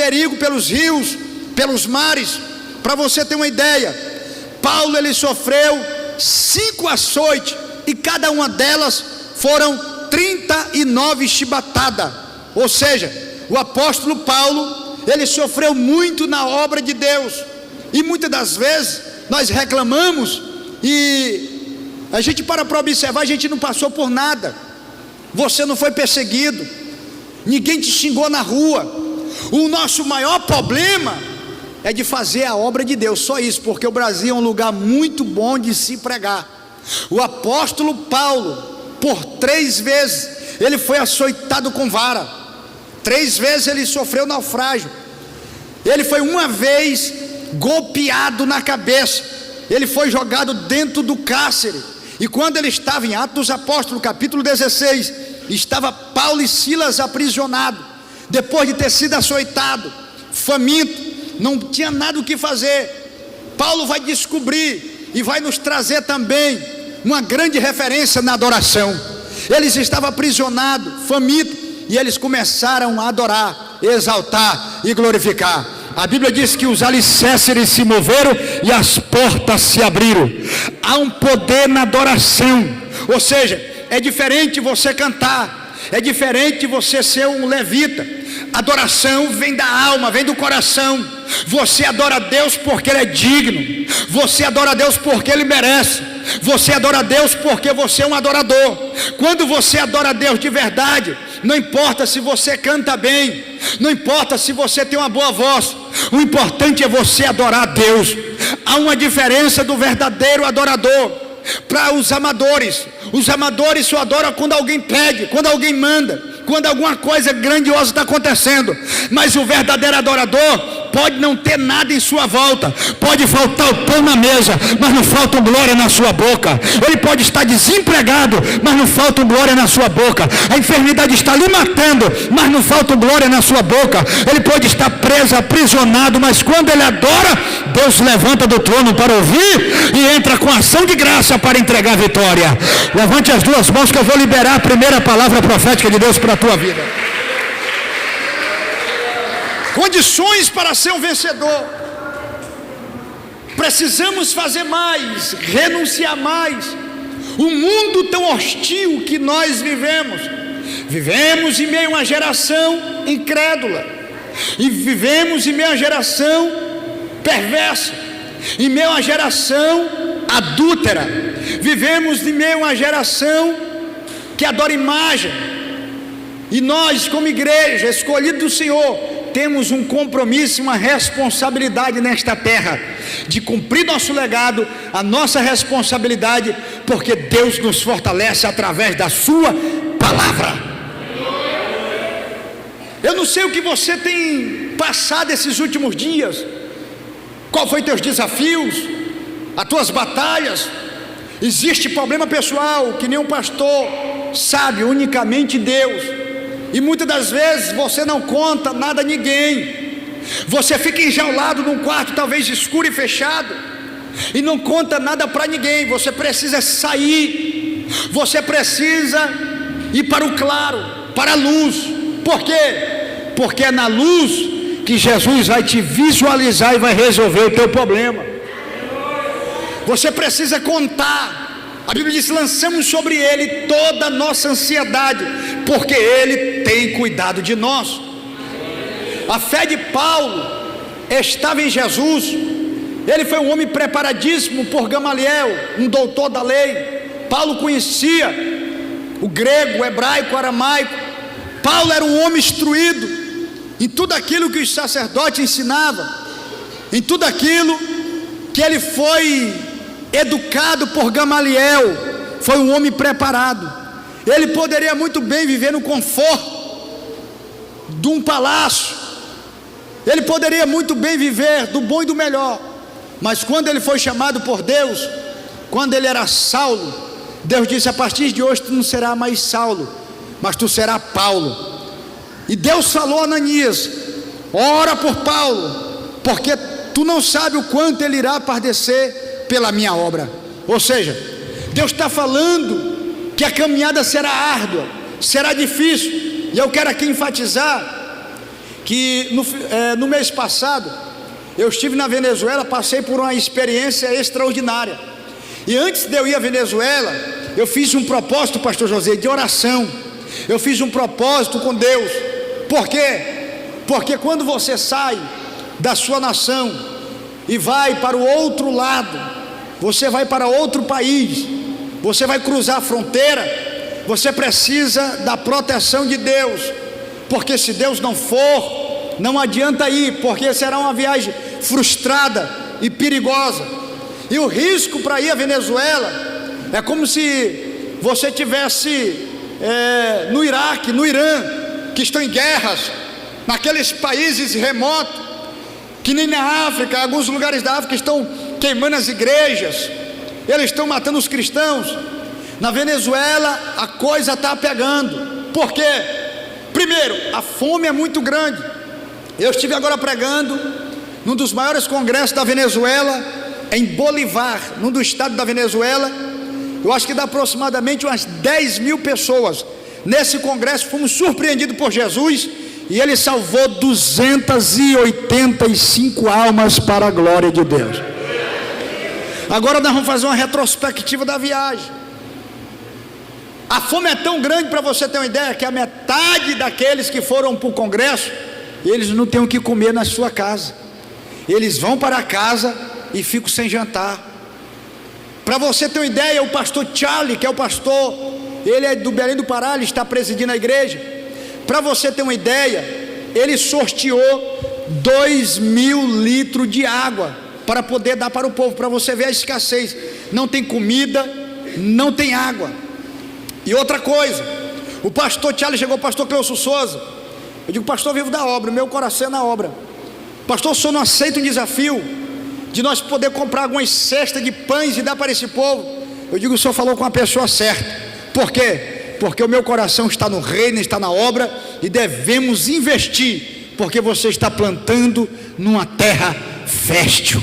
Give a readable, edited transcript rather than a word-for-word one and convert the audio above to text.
perigo pelos rios, pelos mares. Para você ter uma ideia, Paulo ele sofreu 5 açoites, e cada uma delas foram 39 chibatadas. Ou seja, o apóstolo Paulo, ele sofreu muito na obra de Deus. E muitas das vezes nós reclamamos, e a gente para observar, a gente não passou por nada. Você não foi perseguido, ninguém te xingou na rua. O nosso maior problema é de fazer a obra de Deus, só isso, porque o Brasil é um lugar muito bom de se pregar. O apóstolo Paulo, por 3 vezes, ele foi açoitado com vara, 3 vezes ele sofreu naufrágio, ele foi uma vez golpeado na cabeça, ele foi jogado dentro do cárcere. E quando ele estava em Atos dos Apóstolos, capítulo 16, estava Paulo e Silas aprisionados, depois de ter sido açoitado, faminto, não tinha nada o que fazer. Paulo vai descobrir e vai nos trazer também uma grande referência na adoração. Eles estavam aprisionados, famintos, e eles começaram a adorar, exaltar e glorificar. A Bíblia diz que os alicerces se moveram e as portas se abriram. Há um poder na adoração. Ou seja, é diferente você cantar, é diferente você ser um levita. Adoração vem da alma, vem do coração. Você adora a Deus porque Ele é digno, você adora a Deus porque Ele merece, você adora a Deus porque você é um adorador. Quando você adora a Deus de verdade, não importa se você canta bem, não importa se você tem uma boa voz, o importante é você adorar a Deus. Há uma diferença do verdadeiro adorador para os amadores. Os amadores só adoram quando alguém pede, quando alguém manda, quando alguma coisa grandiosa está acontecendo. Mas o verdadeiro adorador pode não ter nada em sua volta, pode faltar o pão na mesa, mas não falta glória na sua boca. Ele pode estar desempregado, mas não falta glória na sua boca. A enfermidade está lhe matando, mas não falta glória na sua boca. Ele pode estar preso, aprisionado, mas quando ele adora, Deus levanta do trono para ouvir e entra com ação de graça para entregar a vitória. Levante as 2 mãos que eu vou liberar a primeira palavra profética de Deus para a tua vida. Condições para ser um vencedor. Precisamos fazer mais, renunciar mais. O mundo tão hostil que nós vivemos em meio a uma geração incrédula, e vivemos em meio a uma geração perversa, em meio a uma geração adúltera, vivemos em meio a uma geração que adora imagem. E nós, como igreja escolhida do Senhor, temos um compromisso, uma responsabilidade nesta terra, de cumprir nosso legado, a nossa responsabilidade, porque Deus nos fortalece através da sua palavra. Eu não sei o que você tem passado esses últimos dias, qual foi teus desafios, as tuas batalhas. Existe problema pessoal que nenhum pastor sabe, unicamente Deus. E muitas das vezes você não conta nada a ninguém. Você fica enjaulado num quarto talvez escuro e fechado, e não conta nada para ninguém. Você precisa sair, você precisa ir para o claro, para a luz. Por quê? Porque é na luz que Jesus vai te visualizar e vai resolver o teu problema. Você precisa contar. A Bíblia diz: lançamos sobre Ele toda a nossa ansiedade, porque Ele tem cuidado de nós. A fé de Paulo estava em Jesus. Ele foi um homem preparadíssimo por Gamaliel, um doutor da lei. Paulo conhecia o grego, o hebraico, o aramaico. Paulo era um homem instruído em tudo aquilo que os sacerdotes ensinavam, em tudo aquilo que ele foi educado por Gamaliel. Foi um homem preparado. Ele poderia muito bem viver no conforto de um palácio, ele poderia muito bem viver do bom e do melhor, mas quando ele foi chamado por Deus, quando ele era Saulo, Deus disse: a partir de hoje tu não serás mais Saulo, mas tu serás Paulo. E Deus falou a Ananias: ora por Paulo, porque tu não sabe o quanto ele irá padecer pela minha obra. Ou seja, Deus está falando que a caminhada será árdua, será difícil. E eu quero aqui enfatizar que no mês passado eu estive na Venezuela, passei por uma experiência extraordinária. E antes de eu ir à Venezuela, eu fiz um propósito, pastor José, de oração. Eu fiz um propósito com Deus. Por quê? Porque quando você sai da sua nação e vai para o outro lado, você vai para outro país, você vai cruzar a fronteira, você precisa da proteção de Deus, porque se Deus não for, não adianta ir, porque será uma viagem frustrada e perigosa. E o risco para ir à Venezuela é como se você tivesse no Iraque, no Irã, que estão em guerras, naqueles países remotos, que nem na África, alguns lugares da África estão queimando as igrejas, eles estão matando os cristãos. Na Venezuela a coisa está pegando. Por quê? Primeiro, a fome é muito grande. Eu estive agora pregando num dos maiores congressos da Venezuela, em Bolivar, num do estado da Venezuela. Eu acho que dá aproximadamente umas 10 mil pessoas. Nesse congresso fomos surpreendidos por Jesus, e Ele salvou 285 almas para a glória de Deus. Agora nós vamos fazer uma retrospectiva da viagem. A fome é tão grande, para você ter uma ideia, que a metade daqueles que foram para o congresso, eles não têm o que comer na sua casa. Eles vão para a casa e ficam sem jantar. Para você ter uma ideia, o pastor Charlie, que é o pastor, ele é do Belém do Pará, ele está presidindo a igreja. Para você ter uma ideia, ele sorteou 2.000 litros de água para poder dar para o povo, para você ver a escassez. Não tem comida, não tem água. E outra coisa, o pastor Charlie chegou, o pastor Cleuso Souza. Eu digo, pastor, vivo da obra, meu coração é na obra. Pastor, o senhor não aceita um desafio de nós poder comprar algumas cestas de pães e dar para esse povo? Eu digo, o senhor falou com a pessoa certa. Por quê? Porque o meu coração está no reino, está na obra, e devemos investir, porque você está plantando numa terra fértil.